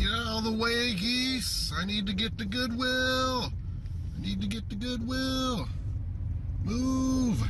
Get out of the way, geese. I need to get to Goodwill. I need to get to Goodwill. Move.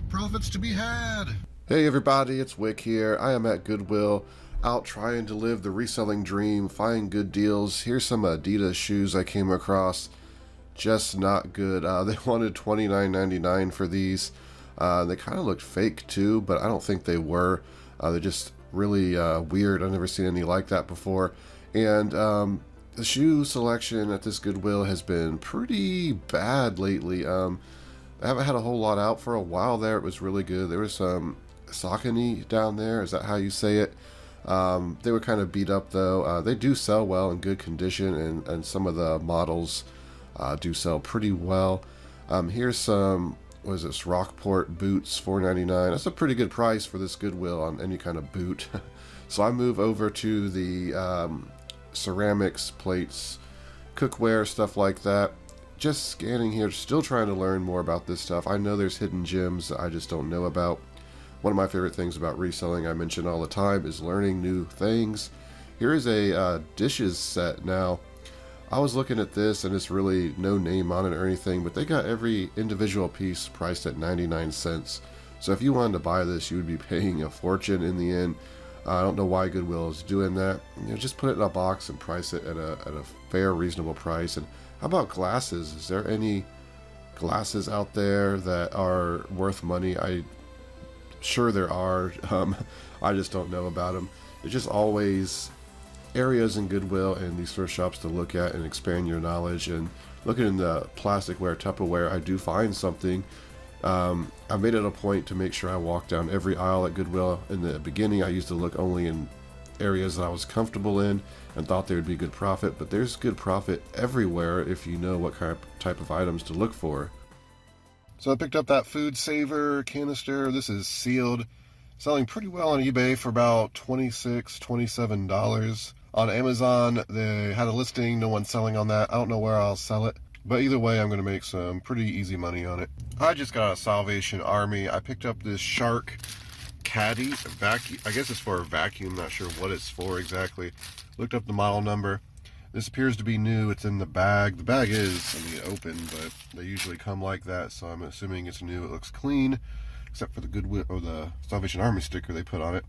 Profits to be had. Hey everybody, it's Wick here. I am at Goodwill, out trying to live the reselling dream, find good deals. Here's some Adidas shoes I came across. Just not good. They wanted $29.99 for these. They kind of looked fake too, but I don't think they were. They're just really weird. I've never seen any like that before. And the shoe selection at this Goodwill has been pretty bad lately. I haven't had a whole lot out for a while there. It was really good. There was some Saucony down there. Is that how you say it? They were kind of beat up though. They do sell well in good condition, and some of the models do sell pretty well. Here's some, what is this, Rockport boots, $4.99. That's a pretty good price for this Goodwill on any kind of boot. So I move over to the ceramics, plates, cookware, stuff like that. Just scanning here, still trying to learn more about this stuff. I know there's hidden gems that I just don't know about. One of my favorite things about reselling, I mention all the time, is learning new things. Here is a dishes set. Now, I was looking at this and it's really no name on it or anything, but they got every individual piece priced at 99 cents. So if you wanted to buy this, you would be paying a fortune in the end. I don't know why Goodwill is doing that. You know, just put it in a box and price it at a fair, reasonable price. And how about glasses? Is there any glasses out there that are worth money? I'm sure there are. I just don't know about them. It's just always areas in Goodwill and these thrift shops to look at and expand your knowledge. And looking in the plasticware, Tupperware, I do find something. I made it a point to make sure I walk down every aisle at Goodwill. In the beginning, I used to look only in areas that I was comfortable in and thought there would be good profit, but there's good profit everywhere if you know what type of items to look for. So I picked up that food saver canister. This is sealed, selling pretty well on eBay for about $26, $27. On Amazon, they had a listing, no one's selling on that. I don't know where I'll sell it, but either way, I'm going to make some pretty easy money on it. I just got a Salvation Army. I picked up this Shark Caddy vacuum. I guess it's for a vacuum, not sure what it's for exactly. Looked up the model number. This appears to be new. It's in the bag. The bag is, open, but they usually come like that, so I'm assuming it's new. It looks clean, except for the Goodwill or the Salvation Army sticker they put on it.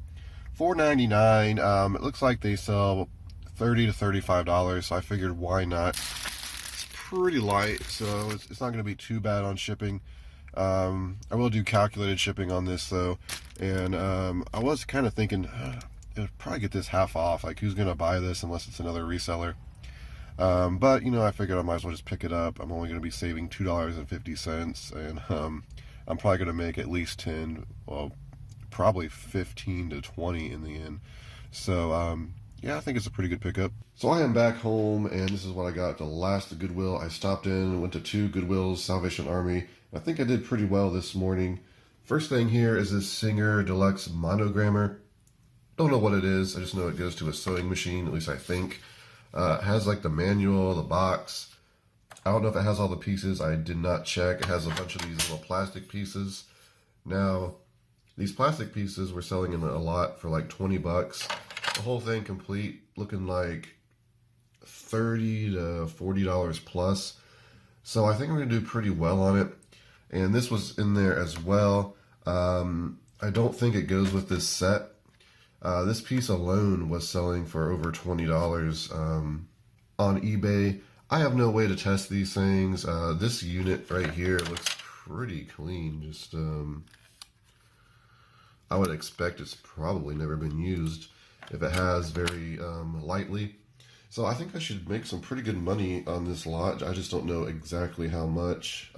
$4.99. It looks like they sell $30 to $35, so I figured why not. It's pretty light, so it's not going to be too bad on shipping. I will do calculated shipping on this though, and I was kind of thinking I'll probably get this half off. Like, who's going to buy this unless it's another reseller? But you know, I figured I might as well just pick it up. I'm only going to be saving $2.50, and I'm probably going to make at least 10, well, probably 15 to 20 in the end. So yeah, I think it's a pretty good pickup. So I am back home, and this is what I got at the last Goodwill. I stopped in and went to 2 Goodwills, Salvation Army. I think I did pretty well this morning. First thing here is this Singer Deluxe Monogrammer. Don't know what it is. I just know it goes to a sewing machine, at least I think. It has like the manual, the box. I don't know if it has all the pieces. I did not check. It has a bunch of these little plastic pieces. Now, these plastic pieces were selling in a lot for like 20 bucks. The whole thing complete, looking like $30 to $40 plus. So I think I'm going to do pretty well on it. And this was in there as well. I don't think it goes with this set. This piece alone was selling for over $20 on eBay. I have no way to test these things. This unit right here looks pretty clean. Just I would expect it's probably never been used if it has very lightly. So I think I should make some pretty good money on this lot. I just don't know exactly how much.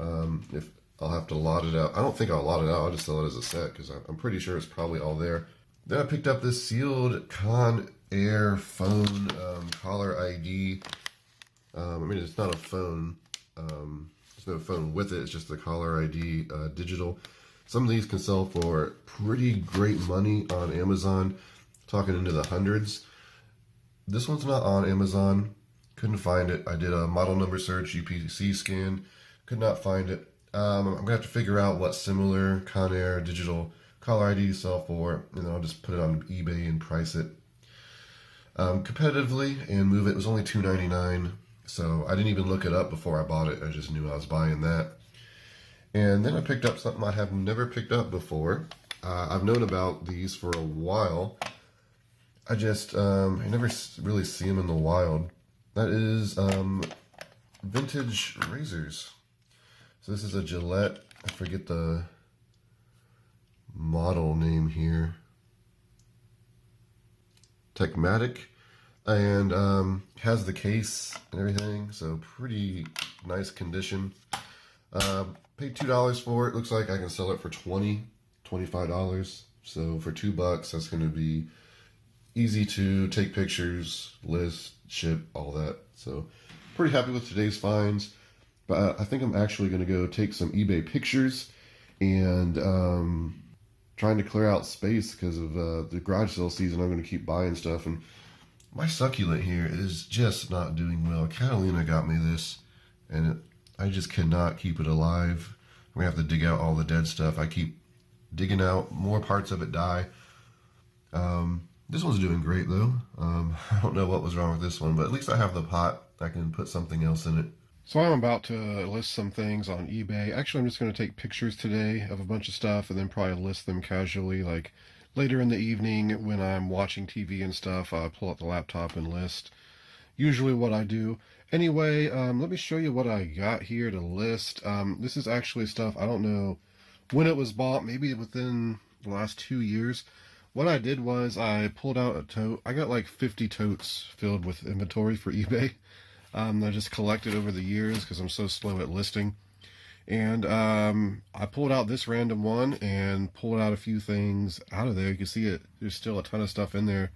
If I'll have to lot it out. I don't think I'll lot it out. I'll just sell it as a set because I'm pretty sure it's probably all there. Then I picked up this sealed Conair phone caller ID. I mean, it's not a phone. There's no phone with it. It's just the caller ID digital. Some of these can sell for pretty great money on Amazon. Talking into the hundreds. This one's not on Amazon. Couldn't find it. I did a model number search, UPC scan. Could not find it. I'm going to have to figure out what similar Conair digital caller IDs sell for, and then I'll just put it on eBay and price it. competitively and move it. It was only $2.99, so I didn't even look it up before I bought it. I just knew I was buying that. And then I picked up something I have never picked up before. I've known about these for a while. I never really see them in the wild. That is vintage razors. So this is a Gillette. I forget the model name here. Techmatic, and has the case and everything, so pretty nice condition. Paid $2 for it. Looks like I can sell it for $25. So for $2, that's going to be easy to take pictures, list, ship, all that. So pretty happy with today's finds. But I think I'm actually going to go take some eBay pictures and trying to clear out space because of the garage sale season. I'm going to keep buying stuff, and my succulent here is just not doing well. Catalina got me this, and I just cannot keep it alive. I'm going to have to dig out all the dead stuff. I keep digging out, more parts of it die. This one's doing great though. I don't know what was wrong with this one, but at least I have the pot. I can put something else in it. So I'm about to list some things on eBay. Actually, I'm just going to take pictures today of a bunch of stuff and then probably list them casually, like later in the evening when I'm watching TV and stuff. I'll pull out the laptop and list. Usually what I do. Anyway, let me show you what I got here to list. This is actually stuff, I don't know when it was bought, maybe within the last 2 years. What I did was I pulled out a tote. I got like 50 totes filled with inventory for eBay. I just collected over the years because I'm so slow at listing. And I pulled out this random one and pulled out a few things out of there. You can see it. There's still a ton of stuff in there.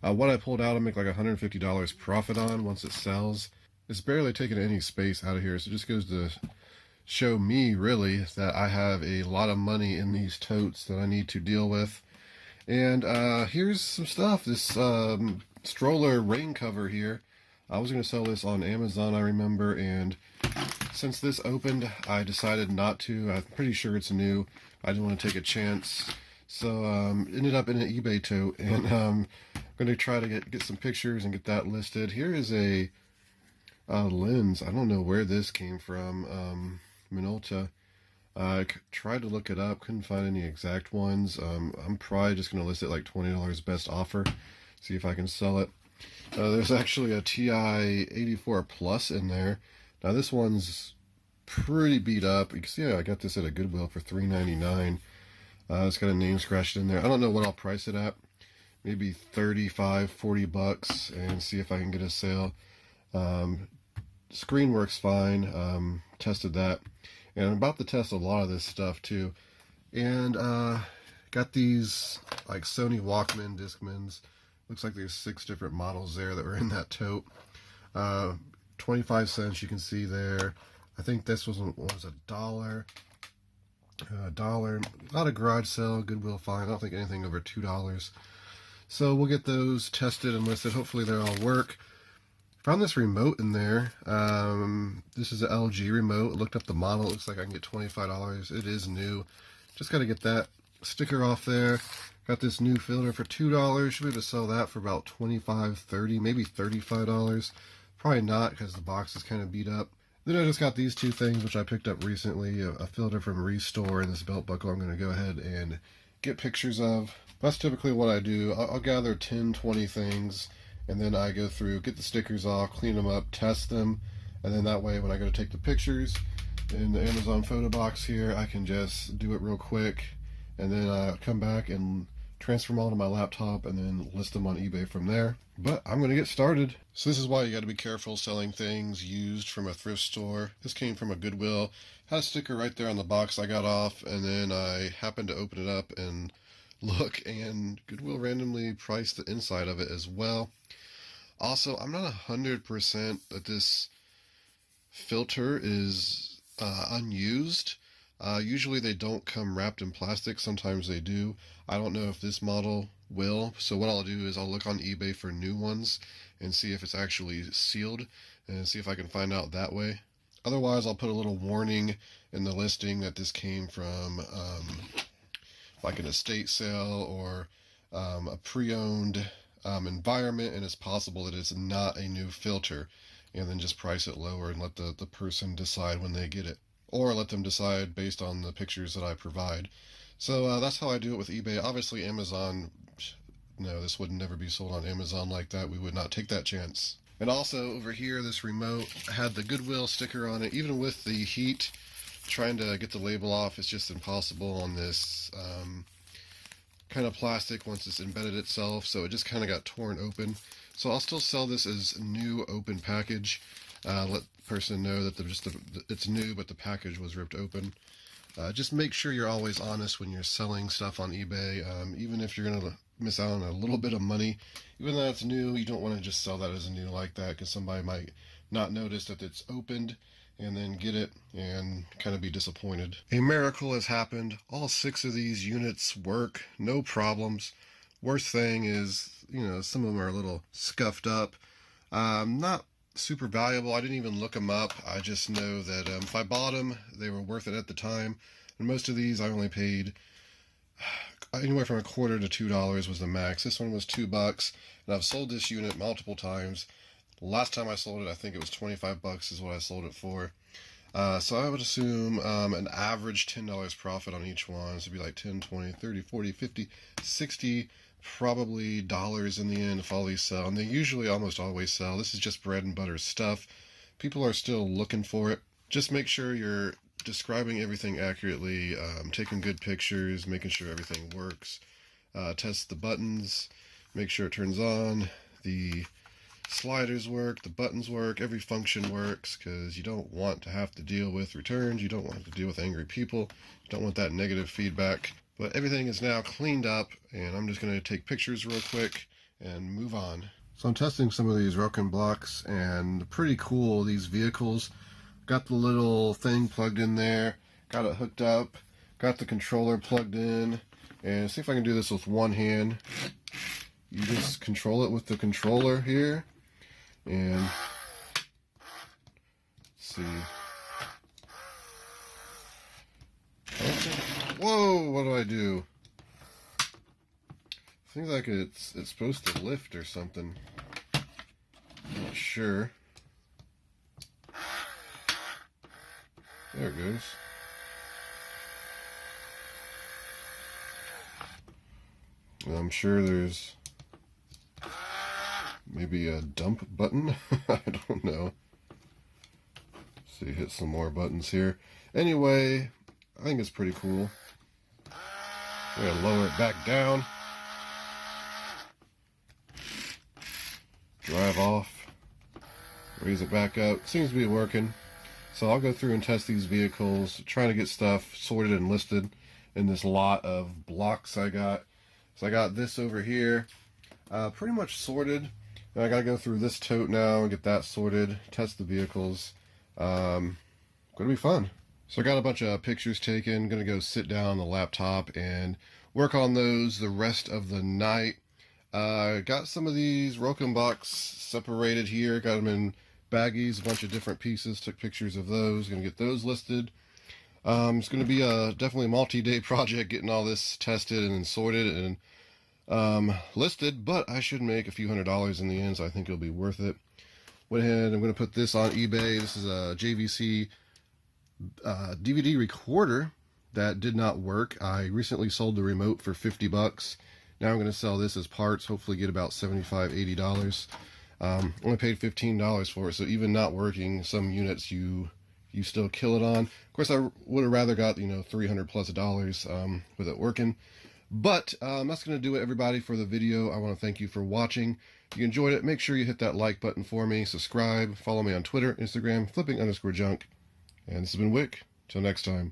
What I pulled out, I make like $150 profit on once it sells. It's barely taking any space out of here. So it just goes to show me, really, that I have a lot of money in these totes that I need to deal with. And here's some stuff. This stroller rain cover here. I was going to sell this on Amazon, I remember, and since this opened, I decided not to. I'm pretty sure it's new. I didn't want to take a chance. So, ended up in an eBay tote, and I'm going to try to get some pictures and get that listed. Here is a lens. I don't know where this came from. Minolta. I tried to look it up, couldn't find any exact ones. I'm probably just going to list it like $20 best offer, see if I can sell it. There's actually a TI 84 Plus in there. Now this one's pretty beat up. You can see I got this at a Goodwill for $3.99. It's got a name scratched in there. I don't know what I'll price it at. Maybe $35-40 and see if I can get a sale. Screen works fine. Tested that. And I'm about to test a lot of this stuff too. And got these like Sony Walkman Discmans. Looks like there's 6 different models there that were in that tote. 25 cents you can see there. I think this was $1. $1. Not a garage sale, Goodwill find. I don't think anything over $2. So we'll get those tested and listed. Hopefully they all work. Found this remote in there. This is an LG remote. Looked up the model. It looks like I can get $25. It is new. Just got to get that sticker off there. Got this new filter for $2. Should be able to sell that for about $25, $30, maybe $35. Probably not because the box is kind of beat up. Then I just got these 2 things which I picked up recently. A filter from Restore and this belt buckle I'm going to go ahead and get pictures of. That's typically what I do. I'll gather 10, 20 things and then I go through, get the stickers off, clean them up, test them, and then that way when I go to take the pictures in the Amazon photo box here, I can just do it real quick and then come back and transfer them all to my laptop and then list them on eBay from there. But I'm going to get started. So this is why you got to be careful selling things used from a thrift store. This came from a Goodwill. Had a sticker right there on the box I got off, and then I happened to open it up and look, and Goodwill randomly priced the inside of it as well. Also, I'm not 100% that this filter is unused. Usually they don't come wrapped in plastic. Sometimes they do. I don't know if this model will. So what I'll do is I'll look on eBay for new ones and see if it's actually sealed and see if I can find out that way. Otherwise, I'll put a little warning in the listing that this came from like an estate sale or a pre-owned environment, and it's possible that it's not a new filter, and then just price it lower and let the person decide when they get it, or let them decide based on the pictures that I provide. So that's how I do it with eBay. Obviously Amazon, no, this would never be sold on Amazon like that. We would not take that chance. And also over here, this remote had the Goodwill sticker on it. Even with the heat, trying to get the label off is just impossible on this kind of plastic once it's embedded itself, so it just kind of got torn open. So I'll still sell this as new open package. Let the person know that it's new, but the package was ripped open. Just make sure you're always honest when you're selling stuff on eBay. Even if you're going to miss out on a little bit of money, even though it's new, you don't want to just sell that as new like that, because somebody might not notice that it's opened and then get it and kind of be disappointed. A miracle has happened. All 6 of these units work, no problems. Worst thing is, you know, some of them are a little scuffed up. Not super valuable. I didn't even look them up. I just know that if I bought them, they were worth it at the time. And most of these I only paid anywhere from $1 to $2 was the max. This one was $2, and I've sold this unit multiple times. Last time I sold it, I think it was $25 is what I sold it for. So I would assume an average $10 profit on each one. So it'd be like 10, 20, 30, 40, 50, 60 probably dollars in the end if all these sell. And they usually almost always sell. This is just bread and butter stuff. People are still looking for it. Just make sure you're describing everything accurately, taking good pictures, making sure everything works. Test the buttons, make sure it turns on, the sliders work, the buttons work, every function works, because you don't want to have to deal with returns, you don't want to deal with angry people, you don't want that negative feedback. But everything is now cleaned up, and I'm just going to take pictures real quick and move on. So I'm testing some of these broken blocks, and pretty cool, these vehicles. Got the little thing plugged in there, got it hooked up, got the controller plugged in, and see if I can do this with one hand. You just control it with the controller here, and let's see. Whoa, what do I do? Seems like it's supposed to lift or something. I'm not sure. There it goes. I'm sure there's maybe a dump button. I don't know. Let's see, hit some more buttons here. Anyway, I think it's pretty cool. I'm gonna lower it back down. Drive off. Raise it back up. Seems to be working. So I'll go through and test these vehicles, trying to get stuff sorted and listed in this lot of blocks I got. So I got this over here, pretty much sorted. And I got to go through this tote now and get that sorted, test the vehicles. Going to be fun. So I got a bunch of pictures taken. Going to go sit down on the laptop and work on those the rest of the night. Got some of these Roken box separated here. Got them in baggies, a bunch of different pieces. Took pictures of those. Going to get those listed. It's going to be definitely a multi-day project getting all this tested and sorted and listed, but I should make a few $100s in the end, so I think it'll be worth it. Went ahead, I'm going to put this on eBay. This is a JVC DVD recorder that did not work. I recently sold the remote for $50. Now I'm going to sell this as parts, hopefully get about $75, $80. Only paid $15 for it, so even not working, some units you still kill it on. Of course, I would have rather got, $300+ with it working. But that's going to do it, everybody, for the video. I want to thank you for watching. If you enjoyed it, make sure you hit that like button for me. Subscribe. Follow me on Twitter, Instagram, flipping_junk. And this has been Wick. Till next time.